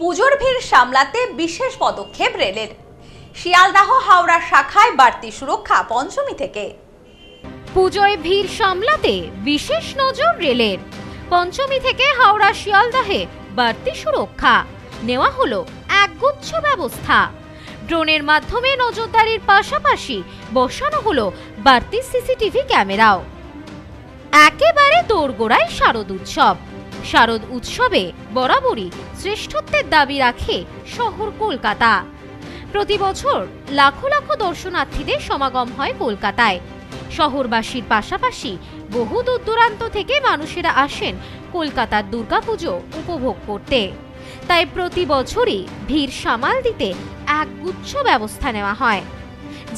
পুজোর ভিড় সামলাতে বিশেষ পদক্ষেপ রেলের। শিয়ালদাহ হাওড়া শাখায় বাড়তি সুরক্ষা পঞ্চমী থেকে। পুজোয় ভিড় সামলাতে বিশেষ নজর রেলের। পঞ্চমী থেকে হাওড়া শিয়ালদাহে বাড়তি সুরক্ষা নেওয়া হলো একগুচ্ছ ব্যবস্থা। ড্রোনের মাধ্যমে নজরদারির পাশাপাশি বসানো হলো বাড়তি সিসিটিভি ক্যামেরাও। একেবারে দোরগোড়ায় শারদ উৎসব। শারদ উৎসবে বরাবরই শ্রেষ্ঠত্বের দাবি রাখে শহর কলকাতা। প্রতি বছর লাখো লাখো দর্শনার্থীদের সমাগম হয় কলকাতায়। শহরবাসীর পাশাপাশি বহু দূর দূরান্ত থেকে মানুষেরা আসেন কলকাতার দুর্গাপুজো উপভোগ করতে। তাই প্রতি বছরই ভিড় সামাল দিতে একগুচ্ছ ব্যবস্থা নেওয়া হয়,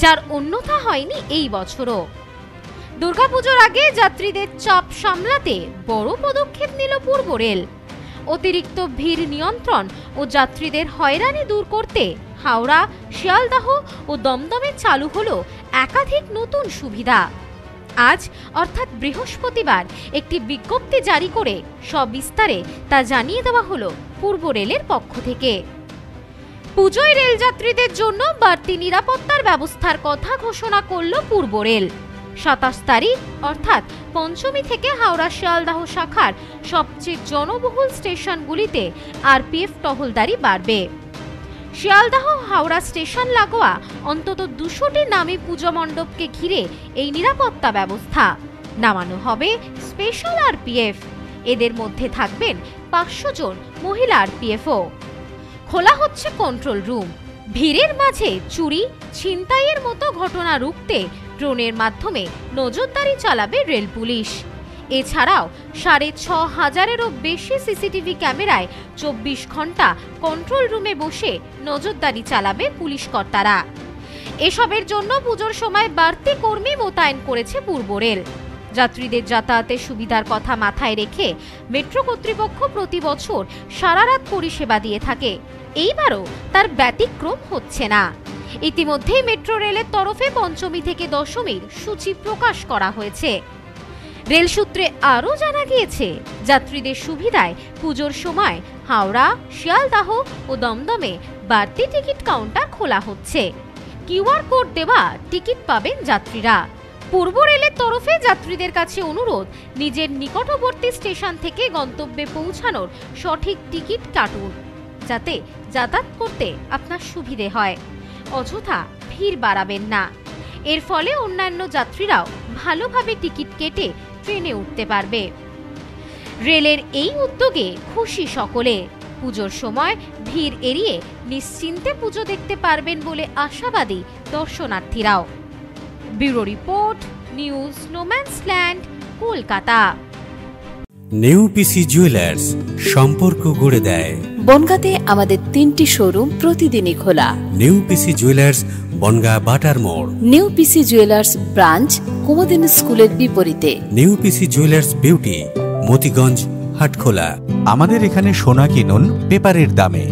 যার অন্যথা হয়নি এই বছরও। দুর্গাপুজোর আগে যাত্রীদের চাপ সামলাতে বড় পদক্ষেপ নিল পূর্ব রেল। অতিরিক্ত ভিড় নিয়ন্ত্রণ ও যাত্রীদের হয়রানি দূর করতে হাওড়া, শিয়ালদাহ ও দমদমে চালু হলো একাধিক নতুন সুবিধা। আজ অর্থাৎ বৃহস্পতিবার একটি বিজ্ঞপ্তি জারি করে সবিস্তারে তা জানিয়ে দেওয়া হলো পূর্ব রেলের পক্ষ থেকে। পুজোয় রেল যাত্রীদের জন্য বাড়তি নিরাপত্তার ব্যবস্থার কথা ঘোষণা করল পূর্ব রেল। 27 তারিখ অর্থাৎ পঞ্চমী থেকে হাওড়া শিয়ালদাহ শাখার সবচেয়ে জনবহুল স্টেশনগুলিতে আরপিএফ টহলদারি বাড়বে। শিয়ালদাহ হাওড়া স্টেশন লাগোয়া অন্তত 200টি নামী পুজো মণ্ডপকে ঘিরে এই নিরাপত্তা ব্যবস্থা। নামানো হবে স্পেশাল আরপিএফ। এদের মধ্যে থাকবেন 500 জন মহিলা আরপিএফও। খোলা হচ্ছে কন্ট্রোল রুম। ভিড়ের মাঝে চুরি, ছিনতাইয়ের মতো ঘটনা রুখতে ড্রোনের মাধ্যমে নজরদারি চালাবে রেল পুলিশ। এছাড়াও 6500-এরও বেশি সিসিটিভি ক্যামেরায় 24 ঘন্টা কন্ট্রোল রুমে বসে নজরদারি চালাবে পুলিশ কর্তারা। এসবের জন্য পুজোর সময় বাড়তি কর্মী মোতায়েন করেছে পূর্ব রেল। যাত্রীদের যাতায়াতের সুবিধার কথা মাথায় রেখে মেট্রো কর্তৃপক্ষ প্রতি বছর সারারাত পরিষেবা দিয়ে থাকে। এইবারও তার ব্যতিক্রম হচ্ছে না। ইতিমধ্যেই মেট্রো রেলের তরফে পঞ্চমী থেকে দশমীর সূচি প্রকাশ করা হয়েছে। রেল সূত্রে আরও জানা গিয়েছে, যাত্রীদের সুবিধায় পুজোর সময় হাওড়া, শিয়ালদাহ ও দমদমে বাড়তি টিকিট কাউন্টার খোলা হচ্ছে। কিউআর কোড দেওয়া টিকিট পাবেন যাত্রীরা। পূর্ব রেলের তরফে যাত্রীদের কাছে অনুরোধ, নিজের নিকটবর্তী স্টেশন থেকে গন্তব্যে পৌঁছানোর সঠিক টিকিট কাটুন, যাতে যাতায়াত করতে আপনার সুবিধে হয়। অযথা ভিড় বাড়াবেন না। এর ফলে অন্যান্য যাত্রীরাও ভালোভাবে টিকিট কেটে ট্রেনে উঠতে পারবে। রেলের এই উদ্যোগে খুশি সকলে। পুজোর সময় ভিড় এড়িয়ে নিশ্চিন্তে পুজো দেখতে পারবেন বলে আশাবাদী দর্শনার্থীরাও। Bureau report, news No Man's Land, Kolkata. New PC Jewellers, সম্পর্ক গড়ে দেয়। বনগাঁতে আমাদের 3টি শোরুম প্রতিদিনই খোলা। নিউ পিসি জুয়েলার্স, বনগা বাটার মোড়। New PC Jewellers branch, Kumudini স্কুলের বিপরীতে। New PC Jewellers beauty, Motiganj, Hatkhola. আমাদের এখানে সোনা কিনুন পেপারের দামে।